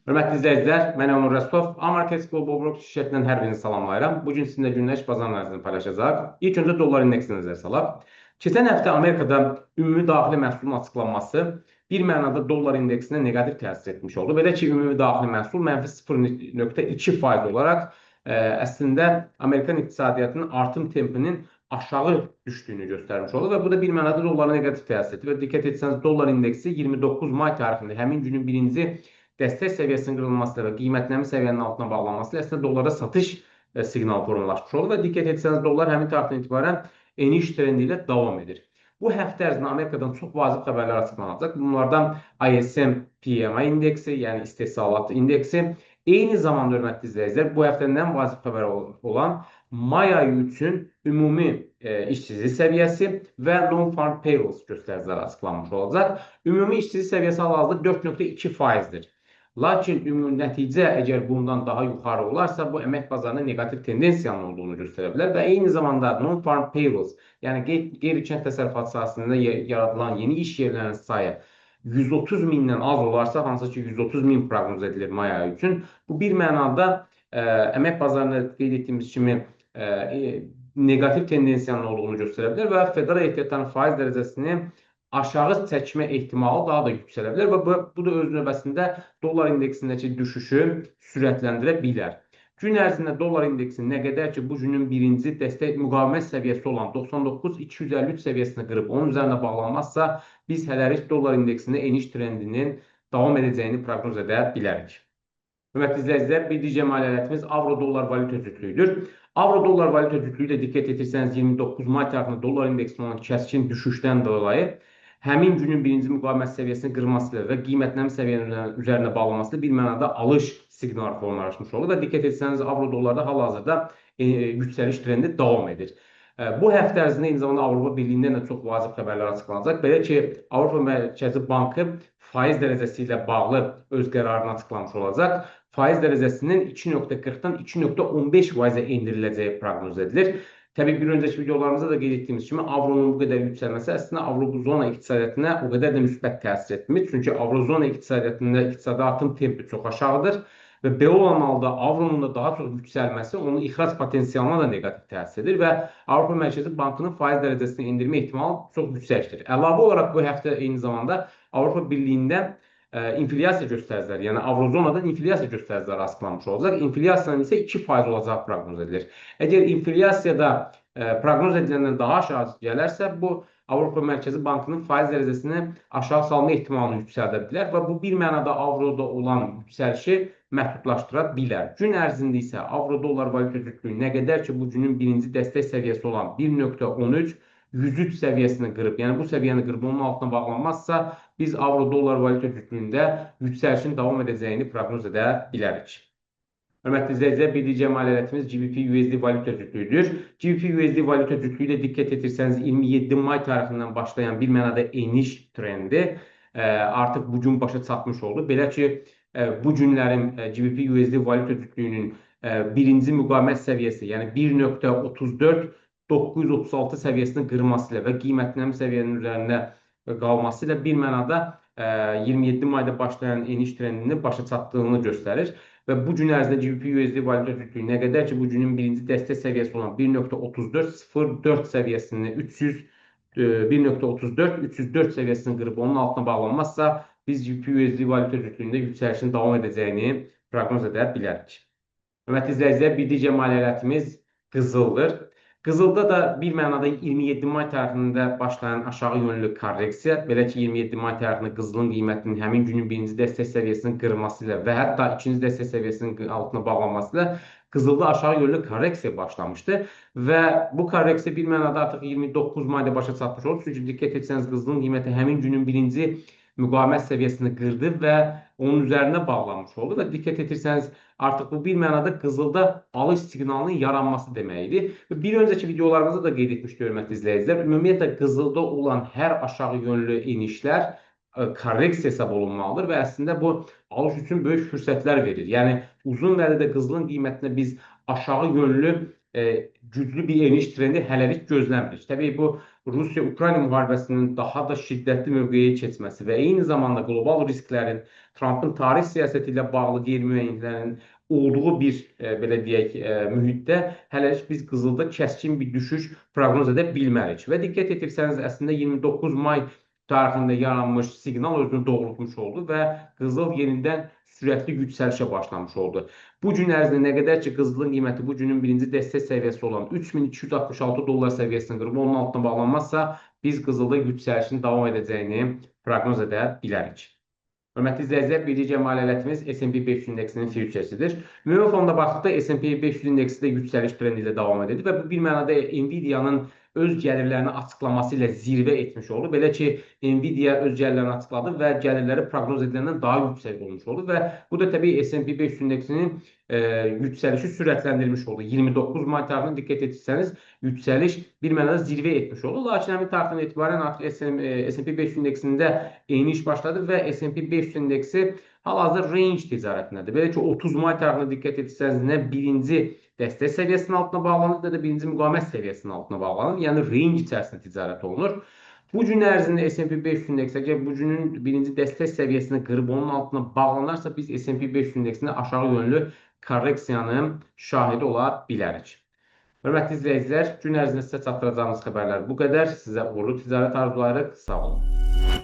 Hörmətli izləyicilər, mən Ömür Rəstov. Amarkets Global Brokers şirkətindən hər birini salamlayıram. Bugün sizinlə günləş bazar analizini paylaşacaq. İlk öncə dollar indeksinə nəzər salaq. Keçən həftə Amerikada ümumi daxili məhsulun açıqlanması bir mənada dollar indeksinə neqativ təsir etmiş oldu. Belə ki, ümumi daxili məhsul mənfi 0,2% olaraq əslində Amerikan iqtisadiyyatının artım tempinin aşağı düşdüyünü göstərmiş oldu və bu da bir mənada dollara neqativ təsir etdi və diqqət etsəniz dollar indeksi 29 may tarixində həmin günün birinci dəstək səviyyəsinin qırılması və qiymətlənmə səviyyənin altına bağlanması ilə əslində dollara satış siqnalı formalaşmış olur və diqqət etsəniz dollar həmin tarixdən etibarən eniş trendi ilə davam edir. Bu həftə ərzində Amerikadan çox vacib xəbərlər açıqlanacaq. Bunlardan ISM PMI indeksi, yəni istehsalat indeksi, eyni zamanda hörmətli izləyicilər, bu həftənin ən vacib xəbəri olan may ayı üçün ümumi işsizlik səviyyəsi və non-farm payrolls göstəriciləri açıqlanmış olacaq. Ümumi işsizlik səviyyəsi hal-hazırda 4,2%-dir. Lakin ümumi nəticə əgər bundan daha yuxarı olarsa, bu əmək bazarına neqativ tendensiyanın olduğunu göstərə bilər və eyni zamanda non-farm payrolls, yəni qeyri-kənd təsərrüfatı sahəsində yaradılan yeni iş yerlərinin sayı 130 mindən az olarsa, hansı ki 130 min proqnoz edilir may ayı üçün, bu bir mənada əmək bazarında qeyd etdiyimiz kimi neqativ tendensiyanın olduğunu göstərə bilər və federal ehtiyatların faiz dərəcəsini aşağı çəkmə ehtimalı daha da yüksələ bilər və bu da öz növbəsində dollar indeksindəki düşüşü sürətləndirə bilər. Gün ərzində dollar indeksi nə qədər ki, bu günün birinci dəstək müqavimət səviyyəsi olan 99,253 səviyyəsini qırıb onun üzərində bağlanmazsa, biz hələlik dollar indeksində eniş trendinin davam edəcəyini proqnoz edə bilərik. Hörmətli izləyicilər, bir digər maliyyə avro-dollar valyuta cütlüyüdür. Avro-dollar valyuta cütlüyü də diqqət etirsəniz 29 may tarixində dollar indeksinin olan kəskin düşüşdən dolayı həmin günün birinci müqavimət səviyyəsini qırması və qiymətlənmə səviyyələrinin üzərində bağlaması bir mənada alış siqnalı formalaşmış olur və diqqət etsəniz avro-dollarda hal-hazırda yüksəliş trendi davam edir. Bu həftə ərzində eyni zamanda Avropa Birliyindən də çox vacib xəbərlər açıqlanacaq. Belə ki, Avropa Mərkəzi Bankı faiz dərəcəsi ilə bağlı öz qərarını açıqlamış olacaq. Faiz dərəcəsinin 2,40-dan 2,15%-ə endiriləcəyi proqnoz edilir. Təbii bir öncəki videolarımızda da qeyd etdiyimiz kimi avronun bu qədər yüksəlməsi əslində Avrozona iqtisadiyyatına o qədər də müsbət təsir etmir. Çünki Avrozona iqtisadiyyatında iqtisadi artım tempi çox aşağıdır və belə olan halda avronun da daha çox yüksəlməsi onun ixrac potensialına da neqativ təsir edir və Avropa Mərkəzi Bankının faiz dərəcəsini endirmə ehtimalı çox yüksəkdir. Əlavə olaraq bu həftə eyni zamanda Avropa Birliyində inflyasiya göstəriciləri, yəni Avrozonadan inflyasiya göstəriciləri açıqlanmış olacaq. İnflyasiyanın isə 2% olacağı proqnoz edilir. Əgər inflyasiyada proqnoz ediləndən daha aşağı gələrsə, bu Avropa Mərkəzi Bankının faiz dərəcəsini aşağı salma ehtimalını yüksəldə bilər və bu bir mənada avroda olan yüksəlişi məhdudlaşdıra bilər. Gün ərzində isə avro-dollar valyuta cütlüyü nə qədər ki, bu günün birinci dəstək səviyyəsi olan 1,13 103 səviyyəsini qırıb, yəni bu səviyyəni qırıb onun altına bağlanmazsa, biz avro-dollar valyuta cütlüyündə yüksəlişin davam edəcəyini proqnoz edə bilərik. Hörmətli izləyicilər, bir digər maliyyətimiz GBP-USD valyuta cütlüyüdür. GBP-USD valyuta cütlüyü də diqqət etirsəniz 27 may tarixindən başlayan bir mənada eniş trendi artıq bugün başa çatmış oldu. Belə ki, bu günlərin GBP-USD valyuta cütlüyünün birinci müqavimət səviyyəsi, yəni 1,34 936 səviyyəsini qırması ilə və qiymətlənmə səviyyənin üzərində qalması ilə bir mənada 27 mayda başlayan eniş trendini başa çatdığını göstərir. Və bu gün ərzində GBP-USD valyuta cütlüyü nə qədər ki, bu günün birinci dəstək səviyyəsi olan 1,3404 səviyyəsini 1,34 səviyyəsini qırıb onun altına bağlanmazsa, biz GBP-USD valyuta cütlüyündə yüksəlişin davam edəcəyini proqnoz edə bilərik. Hörmətli izləyicilər, bir digər maliyyətimiz qızıldır. Qızılda da bir mənada 27 may tarixində başlayan aşağı yönlü korreksiya, belə ki 27 may tarixində qızılın qiymətinin həmin günün birinci dəstək səviyyəsinin qırılması ilə və hətta ikinci dəstək səviyyəsinin altına bağlanması ilə qızılda aşağı yönlü korreksiya başlamışdı və bu korreksiya bir mənada artıq 29 mayda başa çatmış oldu. Çünki diqqət etsəniz qızılın qiyməti həmin günün birinci müqavimət səviyyəsini qırdı və onun üzərinə bağlanmış oldu və diqqət etirsəniz artıq bu bir mənada qızılda alış siqnalının yaranması deməkdir. Bir öncəki videolarımızda da qeyd etmişdik hörmətli izləyicilər. Ümumiyyətlə qızılda olan hər aşağı yönlü enişlər korreksiya hesab olunmalıdır və əslində bu alış üçün böyük fürsətlər verir. Yəni uzun vədədə qızılın qiymətinə biz aşağı yönlü güclü bir eniş trendi hələlik gözləmirik. Təbii bu Rusiya-Ukrayna müharibəsinin daha da şiddətli mövqeyə keçməsi və eyni zamanda qlobal risklərin Trampın tarif siyasəti ilə bağlı qeyri-müəyyənliklərin olduğu bir belə deyək mühitdə hələlik biz qızılda kəskin bir düşüş proqnoz edə bilmərik. Və diqqət etirsəniz, əslində 29 may tarixində yaranmış siqnal özünü doğrultmuş oldu və qızıl yenidən sürətli yüksəlişə başlamış oldu. Bu gün ərzində nə qədər ki qızılın qiyməti bu günün birinci dəstək səviyyəsi olan 3266 dollar səviyyəsini qırıb onun altına bağlanmazsa, biz qızılda yüksəlişin davam edəcəyini proqnoz edə bilərik. Hörmətli izləyicilər, bircə maliyyətimiz S&P 500 indeksinin füturesisidir. Ümumi fonda baxdıqda S&P 500 indeksi də yüksəliş trendi ilə davam edir və bu bir mənada Nvidia-nın öz gəlirlərini açıqlaması ilə zirvə etmiş oldu. Belə ki, Nvidia öz gəlirlərini açıqladı və gəlirləri proqnoz ediləndən daha yüksək olmuş oldu və bu da təbii S&P 500 indeksinin yüksəlişi sürətləndirmiş oldu. 29 may tarixində diqqət etsəniz, yüksəliş bir mənada zirvə etmiş oldu. Lakin həmin tarixdən etibarən artıq S&P 500 indeksində eniş başladı və S&P 500 indeksi hal-hazırda range ticarətindədir. Belə ki, 30 may tarixində diqqət etsəniz, nə birinci dəstək səviyyəsinin altına bağlanır, nə də birinci müqavimət səviyyəsinin altına bağlanır. Yəni range içərisində ticarət olunur. Bu gün ərzində S&P 500 indeksi əgər bu günün birinci dəstək səviyyəsini qırıb onun altına bağlanarsa, biz S&P 500 indeksində aşağı yönlü korreksiyanın şahidi ola bilərik. Hörmətli izləyicilər, gün ərzində sizə çatdıracağımız xəbərlər bu qədər. Sizə uğurlu ticarət arzulayırıq. Sağ olun.